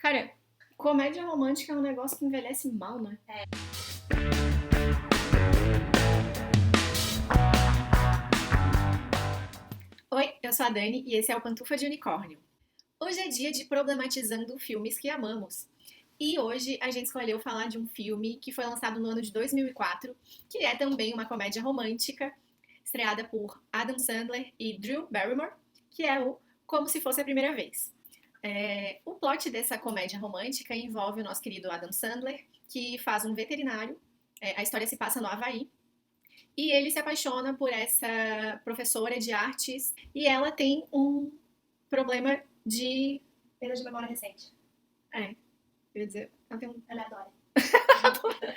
Cara, comédia romântica é um negócio que envelhece mal, né? Oi, eu sou a Dani e esse é o Pantufa de Unicórnio. Hoje é dia de problematizando filmes que amamos. E hoje a gente escolheu falar de um filme que foi lançado no ano de 2004, que é também uma comédia romântica, estreada por Adam Sandler e Drew Barrymore, que é o Como Se Fosse a Primeira Vez. O plot dessa comédia romântica envolve o nosso querido Adam Sandler, que faz um veterinário. A história se passa no Havaí. E ele se apaixona por essa professora de artes e ela tem um problema de. Perda de memória recente. Quer dizer, ela tem um. Ela adora.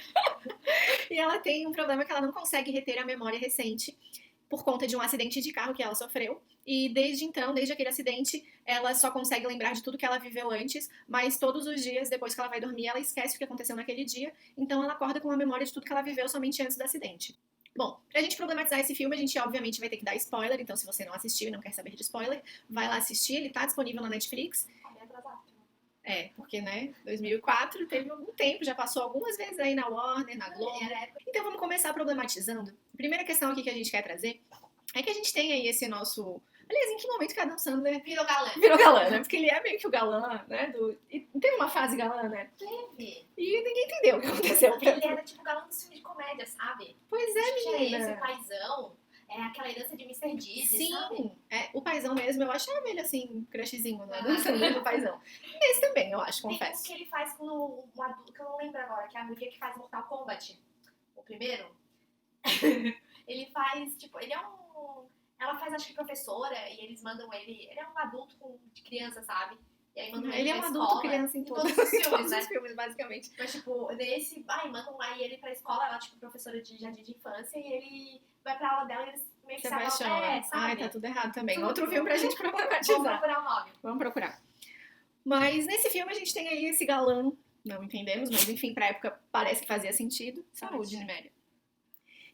E ela tem um problema que ela não consegue reter a memória recente por conta de um acidente de carro que ela sofreu. E desde então, desde aquele acidente, ela só consegue lembrar de tudo que ela viveu antes, mas todos os dias, depois que ela vai dormir, ela esquece o que aconteceu naquele dia. Então ela acorda com a memória de tudo que ela viveu somente antes do acidente. Bom, pra gente problematizar esse filme, a gente obviamente vai ter que dar spoiler, então se você não assistiu e não quer saber de spoiler, vai lá assistir, ele tá disponível na Netflix. Porque, né, 2004 teve algum tempo, já passou algumas vezes aí na Warner, na Globo. Então vamos começar problematizando. A primeira questão aqui que a gente quer trazer é que a gente tem aí esse nosso... Aliás, em que momento que Adam Sandler Virou galã. virou galã, né? Porque ele é meio que o galã, né? E teve uma fase galã, né? Teve. E ninguém entendeu o que aconteceu. Ele era tipo galã dos filmes de comédia, sabe? Pois é, Acho que menina. é esse, o paizão. É aquela herança de Mr. Deeds, sabe? Sim, o paizão mesmo, eu achava ele assim, crushzinho, né? Dançando do paizão. Esse também, eu acho, confesso. Tem um que ele faz com um adulto, que eu não lembro agora, que é a mulher que faz Mortal Kombat. O primeiro. Ele faz, tipo, ele é um... Ela faz, acho que professora, e eles mandam ele... Ele é um adulto de criança, sabe? E aí mandam Ele é um pra adulto escola, criança em todos os filmes, todos né? os filmes, basicamente. Mas, tipo, nesse... mandam aí ele pra escola, ela, tipo, professora de jardim de infância, e ele vai pra aula dela e eles meio que Se se apaixona. sabe? Ai, tá tudo errado também. Tudo. Outro filme pra gente Vamos problematizar. procurar o nome. Vamos procurar. Mas nesse filme a gente tem aí esse galã, não entendemos, mas enfim, pra época parece que fazia sentido. Saúde, Nimélia.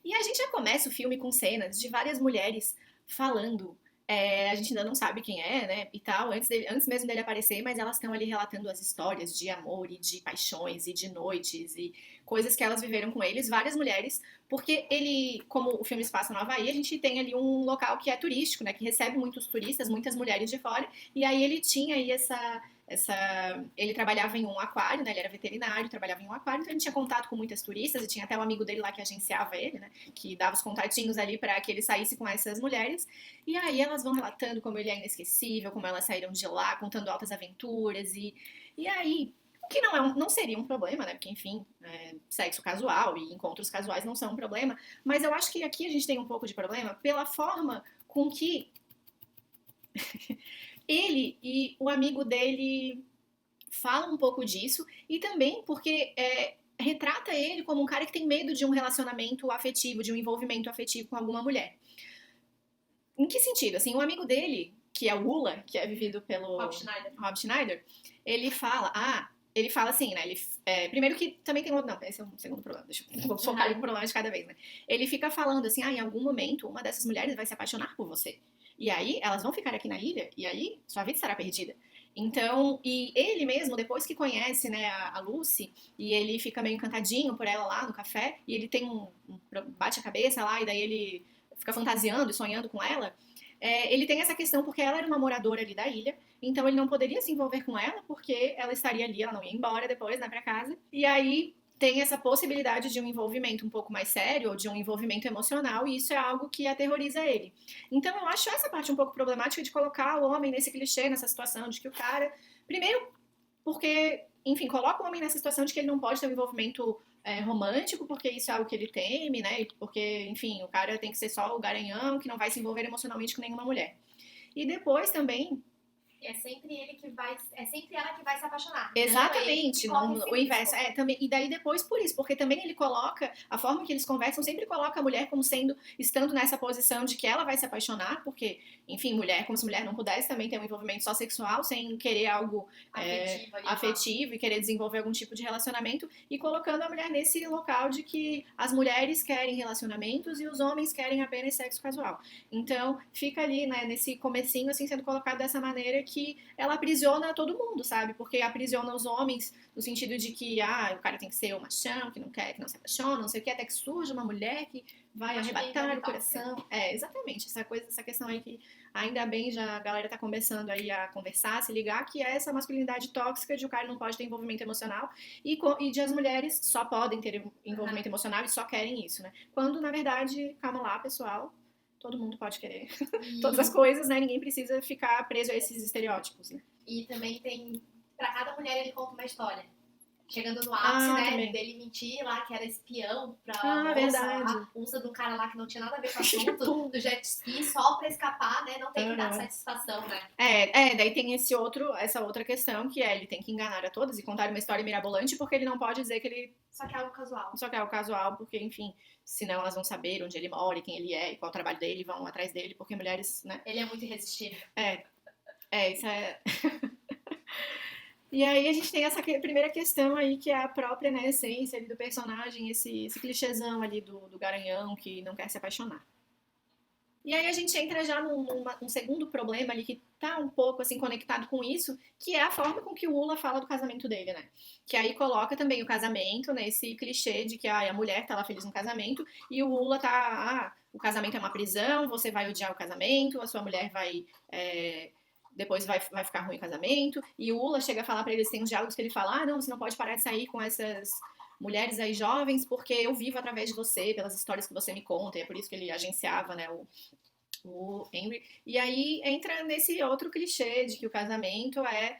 E a gente já começa o filme com cenas de várias mulheres falando. A gente ainda não sabe quem é, né, e tal, antes mesmo dele aparecer, mas elas estão ali relatando as histórias de amor e de paixões e de noites e coisas que elas viveram com eles, várias mulheres, porque ele, como o filme se passa no Havaí, a gente tem ali um local que é turístico, né, que recebe muitos turistas, muitas mulheres de fora, e aí ele tinha aí ele trabalhava em um aquário, né? Ele era veterinário, trabalhava em um aquário, então ele tinha contato com muitas turistas e tinha até um amigo dele lá que agenciava ele, né? Que dava os contatinhos ali para que ele saísse com essas mulheres. E aí elas vão relatando como ele é inesquecível, como elas saíram de lá, contando altas aventuras e aí o que não seria um problema, né? Porque, enfim, sexo casual e encontros casuais não são um problema. Mas eu acho que aqui a gente tem um pouco de problema pela forma com que ele e o amigo dele falam um pouco disso, e também porque retrata ele como um cara que tem medo de um relacionamento afetivo, de um envolvimento afetivo com alguma mulher. Em que sentido? Assim, o amigo dele, que é o Ula, que é vivido pelo Rob Schneider, ele fala assim, né? Primeiro que também tem outro. Não, esse é um segundo problema. Deixa eu focar em um problema de cada vez, né? Ele fica falando assim: em algum momento uma dessas mulheres vai se apaixonar por você. E aí elas vão ficar aqui na ilha e aí sua vida estará perdida. Então, e ele mesmo, depois que conhece, né, a Lucy, e ele fica meio encantadinho por ela lá no café, e ele tem bate a cabeça lá, e daí ele fica fantasiando e sonhando com ela, ele tem essa questão porque ela era uma moradora ali da ilha, então ele não poderia se envolver com ela, porque ela estaria ali, ela não ia embora depois, né, pra casa. E aí tem essa possibilidade de um envolvimento um pouco mais sério, ou de um envolvimento emocional, e isso é algo que aterroriza ele. Então eu acho essa parte um pouco problemática de colocar o homem nesse clichê, nessa situação de que o cara... Primeiro, porque, enfim, coloca o homem nessa situação de que ele não pode ter um envolvimento romântico, porque isso é algo que ele teme, né? Porque, enfim, o cara tem que ser só o garanhão, que não vai se envolver emocionalmente com nenhuma mulher. E depois também... É sempre ela que vai se apaixonar. Exatamente, o inverso. Também, e daí depois por isso, porque também ele coloca, a forma que eles conversam sempre coloca a mulher como estando nessa posição de que ela vai se apaixonar, porque, enfim, mulher, como se mulher não pudesse também ter um envolvimento só sexual, sem querer algo afetivo e querer desenvolver algum tipo de relacionamento, e colocando a mulher nesse local de que as mulheres querem relacionamentos e os homens querem apenas sexo casual. Então, fica ali, né, nesse comecinho, assim, sendo colocado dessa maneira que ela aprisiona todo mundo, sabe? Porque aprisiona os homens no sentido de que, o cara tem que ser o machão, que não quer, que não se apaixona, não sei o que, até que surge uma mulher que vai arrebatar o coração. Exatamente, essa questão aí que ainda bem já a galera tá começando aí a conversar, a se ligar, que é essa masculinidade tóxica de o cara não pode ter envolvimento emocional e de as mulheres só podem ter envolvimento emocional e só querem isso, né? Quando, na verdade, calma lá, pessoal, todo mundo pode querer todas as coisas, né? Ninguém precisa ficar preso a esses estereótipos, né? E também tem, pra cada mulher ele conta uma história. Chegando no ápice, né, também. dele mentir lá, que era espião pra moça verdade. lá, usa de um cara lá que não tinha nada a ver com o assunto, do jet ski, só pra escapar, né, não tem que dar satisfação, né. Daí tem essa outra questão, que é ele tem que enganar a todas e contar uma história mirabolante, porque ele não pode dizer que ele... Só que é algo casual. Só que é algo casual, porque, enfim, senão elas vão saber onde ele mora, quem ele é, e qual é o trabalho dele, vão atrás dele, porque mulheres, né... Ele é muito irresistível. Isso é... E aí a gente tem essa primeira questão aí, que é a própria, né, essência ali do personagem, esse clichêzão ali do garanhão que não quer se apaixonar. E aí a gente entra já num segundo problema ali que tá um pouco assim conectado com isso, que é a forma com que o Ula fala do casamento dele, né? Que aí coloca também o casamento nesse clichê de que a mulher tá lá feliz no casamento e o Ula tá, o casamento é uma prisão, você vai odiar o casamento, a sua mulher vai... depois vai ficar ruim o casamento, e o Ula chega a falar pra eles, tem uns diálogos que ele fala, não, você não pode parar de sair com essas mulheres aí jovens, porque eu vivo através de você, pelas histórias que você me conta, e é por isso que ele agenciava, né, o Henry. E aí entra nesse outro clichê de que o casamento é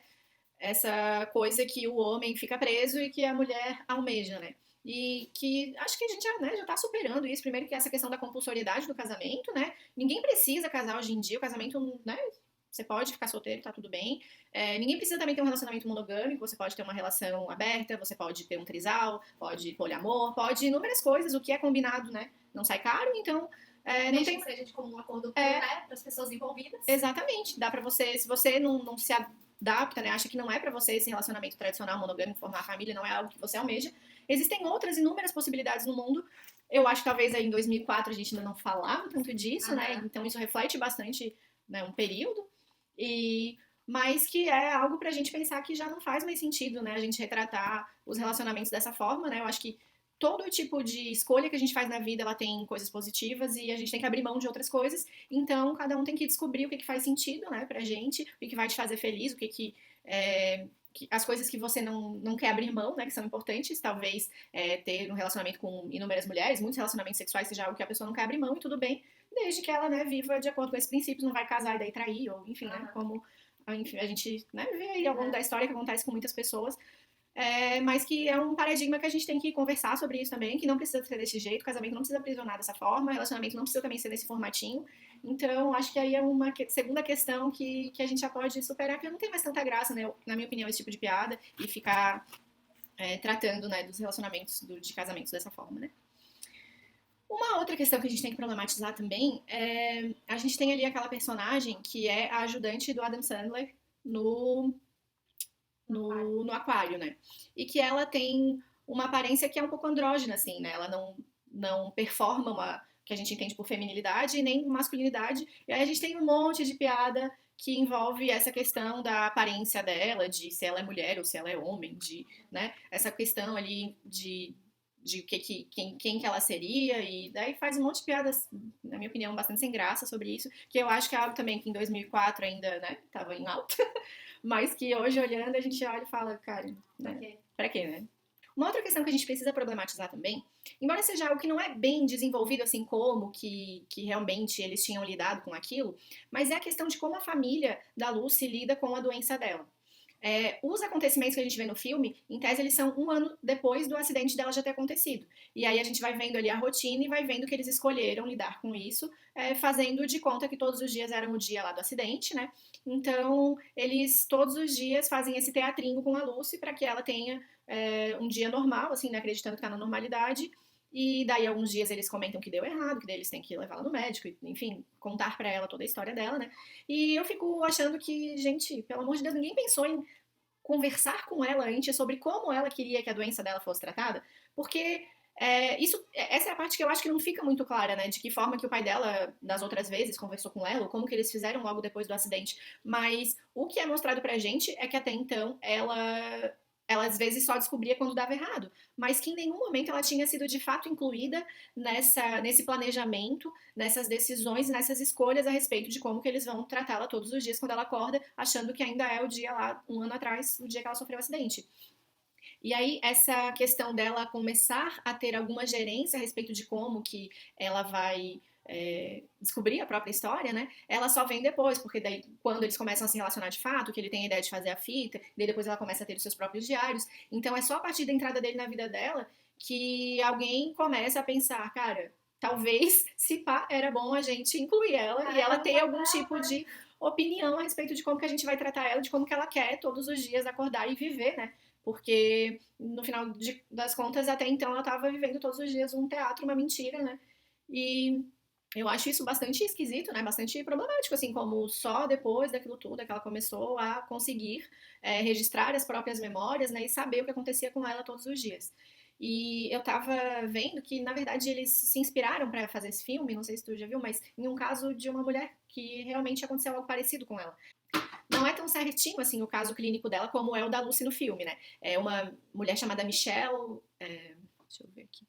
essa coisa que o homem fica preso e que a mulher almeja, né? E que acho que a gente já tá superando isso. Primeiro que essa questão da compulsoriedade do casamento, né? Ninguém precisa casar hoje em dia, o casamento, né? Você pode ficar solteiro, tá tudo bem. Ninguém precisa também ter um relacionamento monogâmico, você pode ter uma relação aberta, você pode ter um trisal, pode poliamor, pode inúmeras coisas, o que é combinado, né? Não sai caro, então... não tem que seja de comum acordo né, para as pessoas envolvidas. Exatamente, dá pra você, se você não se adapta, né, acha que não é pra você esse relacionamento tradicional, monogâmico, formar família, não é algo que você almeja, existem outras inúmeras possibilidades no mundo. Eu acho que talvez aí em 2004 a gente ainda não falava tanto disso, né, então isso reflete bastante, né, um período, mas que é algo pra gente pensar que já não faz mais sentido, né, a gente retratar os relacionamentos dessa forma, né, eu acho que todo tipo de escolha que a gente faz na vida, ela tem coisas positivas e a gente tem que abrir mão de outras coisas, então cada um tem que descobrir o que faz sentido, né, pra gente, o que vai te fazer feliz, o que as coisas que você não quer abrir mão, né, que são importantes, talvez ter um relacionamento com inúmeras mulheres, muitos relacionamentos sexuais seja algo que a pessoa não quer abrir mão e tudo bem, desde que ela, né, viva de acordo com esses princípios, não vai casar e daí trair, ou enfim, né, como enfim, a gente, né, vê aí ao longo da história que acontece com muitas pessoas, mas que é um paradigma que a gente tem que conversar sobre isso também, que não precisa ser desse jeito, o casamento não precisa aprisionar dessa forma, o relacionamento não precisa também ser desse formatinho. Então, acho que aí é uma segunda questão que a gente já pode superar, que não tem mais tanta graça, né, na minha opinião, esse tipo de piada, e ficar tratando, né, dos relacionamentos de casamentos dessa forma, né. Uma outra questão que a gente tem que problematizar também a gente tem ali aquela personagem que é a ajudante do Adam Sandler no Aquário, né? E que ela tem uma aparência que é um pouco andrógena, assim, né? Ela não performa que a gente entende por feminilidade e nem masculinidade. E aí a gente tem um monte de piada que envolve essa questão da aparência dela, de se ela é mulher ou se ela é homem, né? Essa questão ali de quem que ela seria, e daí faz um monte de piadas, na minha opinião, bastante sem graça sobre isso, que eu acho que é algo também que em 2004 ainda, né, tava em alta, mas que hoje, olhando, a gente olha e fala, cara, né, pra quê, né? Uma outra questão que a gente precisa problematizar também, embora seja algo que não é bem desenvolvido assim como que realmente eles tinham lidado com aquilo, mas é a questão de como a família da Lucy lida com a doença dela. Os acontecimentos que a gente vê no filme, em tese, eles são um ano depois do acidente dela já ter acontecido. E aí a gente vai vendo ali a rotina e vai vendo que eles escolheram lidar com isso, fazendo de conta que todos os dias eram o dia lá do acidente, né? Então, eles todos os dias fazem esse teatrinho com a Lucy para que ela tenha um dia normal, assim, né? Acreditando que tá na normalidade. E daí, alguns dias, eles comentam que deu errado, que daí eles têm que levá-la no médico, enfim, contar pra ela toda a história dela, né? E eu fico achando que, gente, pelo amor de Deus, ninguém pensou em conversar com ela antes sobre como ela queria que a doença dela fosse tratada, porque Essa é a parte que eu acho que não fica muito clara, né? De que forma que o pai dela, das outras vezes, conversou com ela, ou como que eles fizeram logo depois do acidente. Mas o que é mostrado pra gente é que até então ela às vezes só descobria quando dava errado, mas que em nenhum momento ela tinha sido de fato incluída nesse planejamento, nessas decisões, nessas escolhas a respeito de como que eles vão tratá-la todos os dias quando ela acorda, achando que ainda é o dia lá, um ano atrás, o dia que ela sofreu o acidente. E aí, essa questão dela começar a ter alguma gerência a respeito de como que ela vai descobrir a própria história, né? Ela só vem depois, porque daí, quando eles começam a se relacionar de fato, que ele tem a ideia de fazer a fita, daí depois ela começa a ter os seus próprios diários. Então, é só a partir da entrada dele na vida dela que alguém começa a pensar, cara, talvez, se pá, era bom a gente incluir ela e ela ter algum tipo de opinião a respeito de como que a gente vai tratar ela, de como que ela quer todos os dias acordar e viver, né? Porque, no final das contas, até então ela estava vivendo todos os dias um teatro, uma mentira, né? E eu acho isso bastante esquisito, né? Bastante problemático, assim, como só depois daquilo tudo é que ela começou a conseguir registrar as próprias memórias, né? E saber o que acontecia com ela todos os dias. E eu tava vendo que, na verdade, eles se inspiraram para fazer esse filme, não sei se tu já viu, mas em um caso de uma mulher que realmente aconteceu algo parecido com ela. Não é tão certinho assim o caso clínico dela como é o da Lucy no filme, né? É uma mulher chamada Michelle. Deixa eu ver aqui.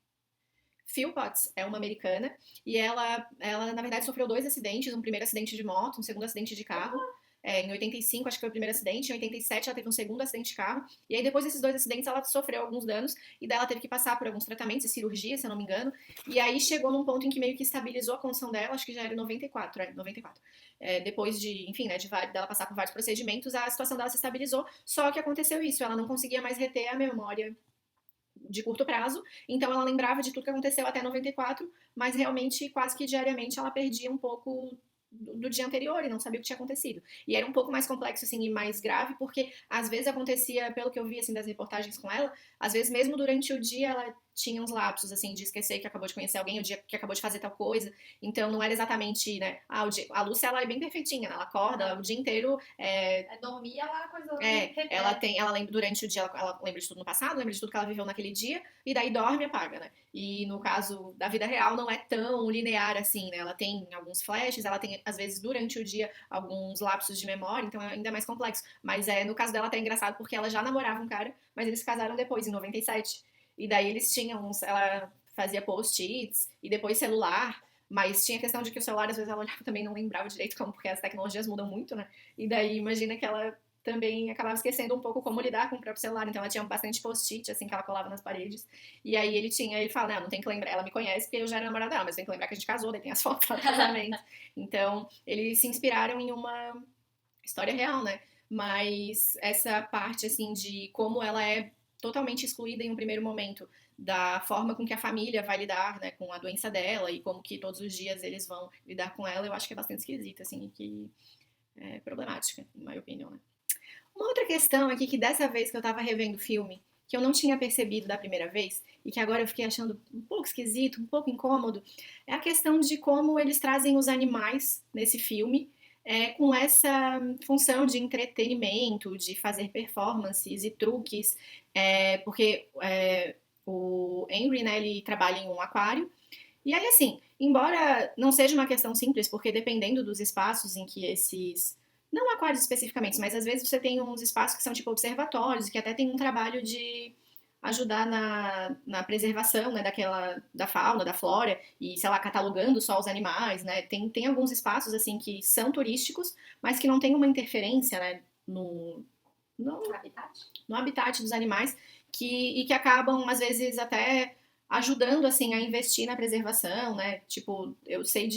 Philpotts é uma americana e ela, na verdade, sofreu dois acidentes: um primeiro acidente de moto, um segundo acidente de carro. Em 85, acho que foi o primeiro acidente. Em 87, ela teve um segundo acidente de carro. E aí, depois desses dois acidentes, ela sofreu alguns danos. E daí, ela teve que passar por alguns tratamentos e cirurgia, se eu não me engano. E aí, chegou num ponto em que meio que estabilizou a condição dela. Acho que já era em 94, 94. Depois de, enfim, né, dela passar por vários procedimentos, a situação dela se estabilizou. Só que aconteceu isso. Ela não conseguia mais reter a memória de curto prazo, então ela lembrava de tudo que aconteceu até 94, mas realmente quase que diariamente ela perdia um pouco do dia anterior e não sabia o que tinha acontecido. E era um pouco mais complexo assim e mais grave, porque às vezes acontecia, pelo que eu vi assim das reportagens com ela, às vezes mesmo durante o dia ela tinha uns lapsos assim de esquecer que acabou de conhecer alguém, o dia que acabou de fazer tal coisa. Então não era exatamente, né, a Lúcia ela é bem perfeitinha, né? Ela acorda o dia inteiro dormir, ela coisa ela lembra durante o dia, ela lembra de tudo no passado, lembra de tudo que ela viveu naquele dia, e daí dorme e apaga, né? E no caso da vida real não é tão linear assim, né? Ela tem alguns flashes, ela tem, às vezes, durante o dia, alguns lapsos de memória, então é ainda mais complexo. Mas no caso dela até é engraçado, porque ela já namorava um cara, mas eles se casaram depois, em 97. E daí eles tinham ela fazia post-its, e depois celular, mas tinha a questão de que o celular, às vezes, ela olhava também não lembrava direito como, porque as tecnologias mudam muito, né? E daí, imagina que ela também acabava esquecendo um pouco como lidar com o próprio celular. Então ela tinha bastante post-it, assim, que ela colava nas paredes. E aí ele fala, não tem que lembrar, ela me conhece porque eu já era namorada dela, mas tem que lembrar que a gente casou, daí tem as fotos lá do casamento. Então, eles se inspiraram em uma história real, né? Mas essa parte, assim, de como ela é totalmente excluída em um primeiro momento da forma com que a família vai lidar, né, com a doença dela e como que todos os dias eles vão lidar com ela, eu acho que é bastante esquisita, assim, que é problemática, na minha opinião, né? Uma outra questão aqui, que dessa vez que eu tava revendo o filme, que eu não tinha percebido da primeira vez, e que agora eu fiquei achando um pouco esquisito, um pouco incômodo, é a questão de como eles trazem os animais nesse filme, com essa função de entretenimento, de fazer performances e truques, porque o Henry, né, ele trabalha em um aquário, e aí, assim, embora não seja uma questão simples, porque dependendo dos espaços em que esses. Não aquários especificamente, mas às vezes você tem uns espaços que são tipo observatórios, que até tem um trabalho de ajudar na preservação, né, da fauna, da flora, e, sei lá, catalogando só os animais, né? Tem alguns espaços, assim, que são turísticos, mas que não tem uma interferência, né, no habitat. no habitat dos animais, e que acabam, às vezes, até ajudando, assim, a investir na preservação, né? Tipo, eu sei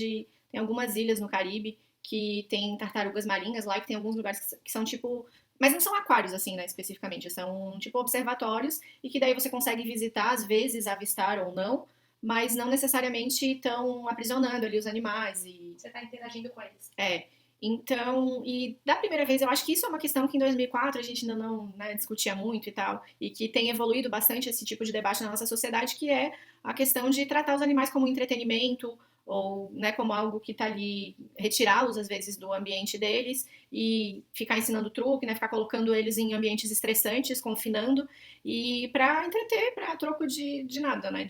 tem algumas ilhas no Caribe que tem tartarugas marinhas lá, e que tem alguns lugares que são, tipo... Mas não são aquários, assim, né, especificamente. São, tipo, observatórios, e que daí você consegue visitar, às vezes, avistar ou não, mas não necessariamente estão aprisionando ali os animais. Você tá interagindo com eles. Então, e da primeira vez, eu acho que isso é uma questão que em 2004 a gente ainda não, né, discutia muito e tal, e que tem evoluído bastante esse tipo de debate na nossa sociedade, que é a questão de tratar os animais como entretenimento, ou, né, como algo que está ali, retirá-los às vezes do ambiente deles e ficar ensinando truque, né, ficar colocando eles em ambientes estressantes, confinando, e para entreter, para troco de nada, né,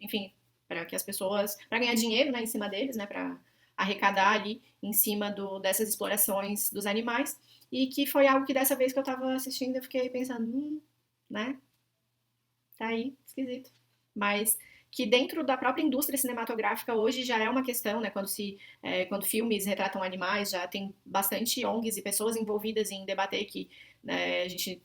enfim, para que as pessoas, para ganhar dinheiro, né, em cima deles, né, para arrecadar ali em cima dessas explorações dos animais, e que foi algo que dessa vez que eu tava assistindo eu fiquei pensando, né, tá aí, esquisito. Mas que dentro da própria indústria cinematográfica hoje já é uma questão, né? Quando filmes retratam animais, já tem bastante ONGs e pessoas envolvidas em debater que, né, a gente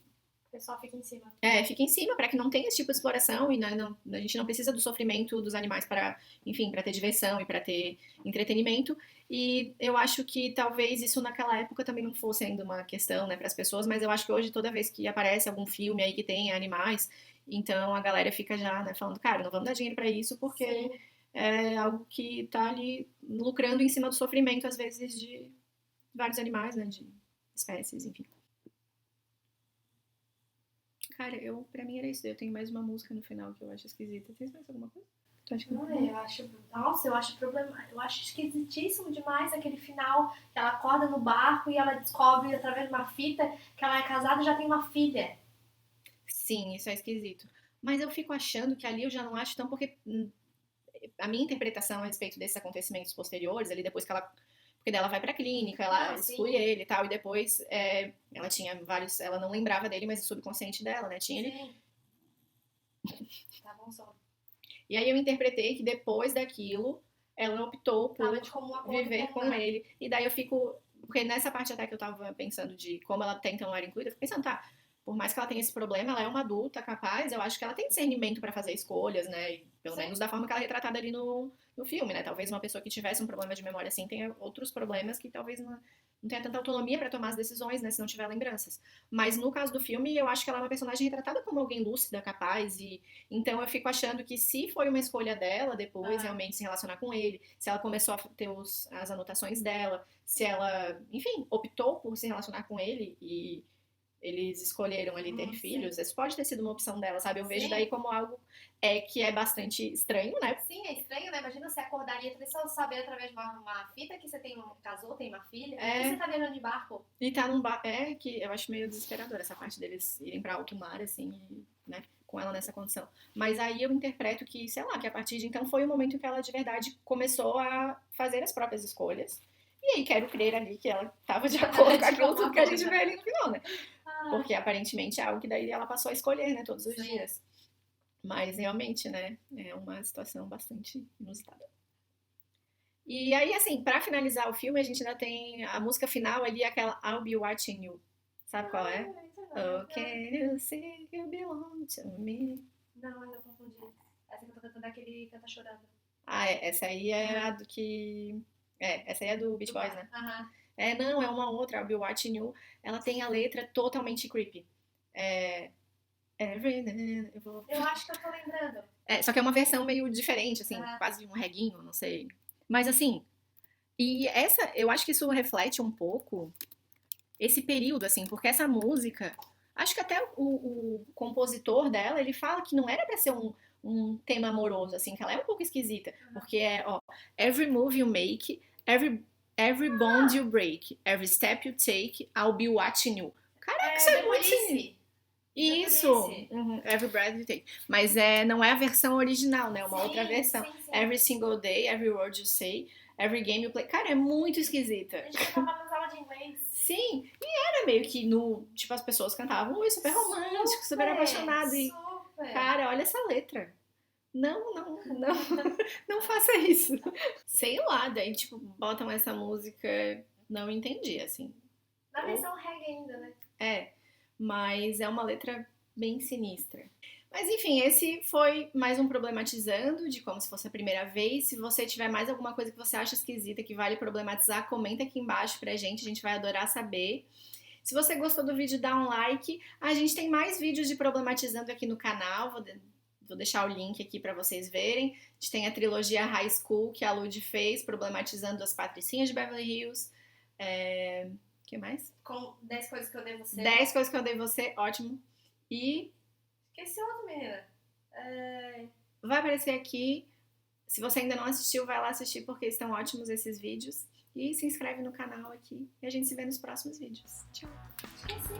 O pessoal fica em cima. fica em cima para que não tenha esse tipo de exploração e, né, a gente não precisa do sofrimento dos animais para, enfim, para ter diversão e para ter entretenimento. E eu acho que talvez isso naquela época também não fosse ainda uma questão, né, para as pessoas, mas eu acho que hoje toda vez que aparece algum filme aí que tem animais, então a galera fica já, né, falando, cara, não vamos dar dinheiro para isso porque Sim. é algo que tá ali lucrando em cima do sofrimento, às vezes, de vários animais, né, de espécies, enfim. Cara, pra mim era isso. Eu tenho mais uma música no final que eu acho esquisita. Tem mais alguma coisa? Tu acha que não? Eu acho. Nossa, eu acho problema. Eu acho esquisitíssimo demais aquele final que ela acorda no barco e ela descobre através de uma fita que ela é casada e já tem uma filha. Sim, isso é esquisito. Mas eu fico achando que ali eu já não acho tão porque a minha interpretação a respeito desses acontecimentos posteriores, ali depois que ela. Porque dela vai pra clínica, ela exclui ele e tal, e depois ela tinha vários. Ela não lembrava dele, mas o subconsciente dela, né? Tinha ele. Sim. Tá bom, só. E aí eu interpretei que depois daquilo, ela optou por viver com ele. ele. E daí eu fico. Porque nessa parte até que eu tava pensando de como ela até então não era incluída, eu fico pensando, tá, por mais que ela tenha esse problema, ela é uma adulta capaz, eu acho que ela tem discernimento pra fazer escolhas, né? E, pelo menos da forma que ela é retratada ali no filme, né? Talvez uma pessoa que tivesse um problema de memória assim tenha outros problemas que talvez não tenha tanta autonomia pra tomar as decisões, né? Se não tiver lembranças. Mas no caso do filme, eu acho que ela é uma personagem retratada como alguém lúcida, capaz, e então eu fico achando que se foi uma escolha dela depois realmente se relacionar com ele, se ela começou a ter as anotações dela, se ela, enfim, optou por se relacionar com ele e eles escolheram ali ter filhos, isso pode ter sido uma opção dela, sabe? Eu vejo daí como algo que é bastante estranho, né? Sim, é estranho, né? Imagina você acordaria só saber através de uma fita que você casou, tem uma filha, e você tá viajando de barco. E tá num barco, que eu acho meio desesperador essa parte deles irem pra alto mar, assim, né? Com ela nessa condição. Mas aí eu interpreto que, sei lá, que a partir de então foi o momento que ela de verdade começou a fazer as próprias escolhas. E aí quero crer ali que ela tava de acordo com aquilo tudo que a gente vê ali no final, né? Porque aparentemente é algo que daí ela passou a escolher, né, todos os dias. Mas realmente, né, é uma situação bastante inusitada. E aí, assim, pra finalizar o filme, a gente ainda tem a música final ali, aquela I'll Be Watching You. Sabe qual é? Oh, can you see you belong to me? Não, eu confundi. Essa que eu tô cantando é aquele que canta chorando. Essa aí é a do que... essa aí é do Beach Boys, né? Não, é uma outra, I'll Be Watching You. Ela tem a letra totalmente creepy. Eu acho que eu tô lembrando. Só que é uma versão meio diferente, assim, quase um reguinho, não sei. Mas assim, e eu acho que isso reflete um pouco esse período, assim, porque essa música, acho que até o compositor dela, ele fala que não era pra ser um tema amoroso, assim, que ela é um pouco esquisita, porque every move you make, every bond you break, every step you take, I'll be watching you. Caraca, isso é muito sinistro. Isso, Every Breath You Take. Mas não é a versão original, né? É uma outra versão. Sim. Every single day, every word you say, every game you play. Cara, é muito esquisita. A gente tava nas aulas de inglês. Sim, e era meio que tipo, as pessoas cantavam super romântico, super apaixonado. E, cara, olha essa letra. Não faça isso. Sei lá, daí, tipo, botam essa música, não entendi, assim. Na versão reggae ainda, né? Mas é uma letra bem sinistra. Mas enfim, esse foi mais um problematizando de como se fosse a primeira vez. Se você tiver mais alguma coisa que você acha esquisita que vale problematizar, comenta aqui embaixo pra gente vai adorar saber. Se você gostou do vídeo, dá um like. A gente tem mais vídeos de problematizando aqui no canal, vou deixar o link aqui pra vocês verem. A gente tem a trilogia High School que a Lud fez, problematizando as patricinhas de Beverly Hills. O que mais? Com 10 coisas que eu dei você. 10 coisas que eu dei você, ótimo. E... esqueci outro, menina. Vai aparecer aqui. Se você ainda não assistiu, vai lá assistir porque estão ótimos esses vídeos. E se inscreve no canal aqui. E a gente se vê nos próximos vídeos. Tchau. Esqueci.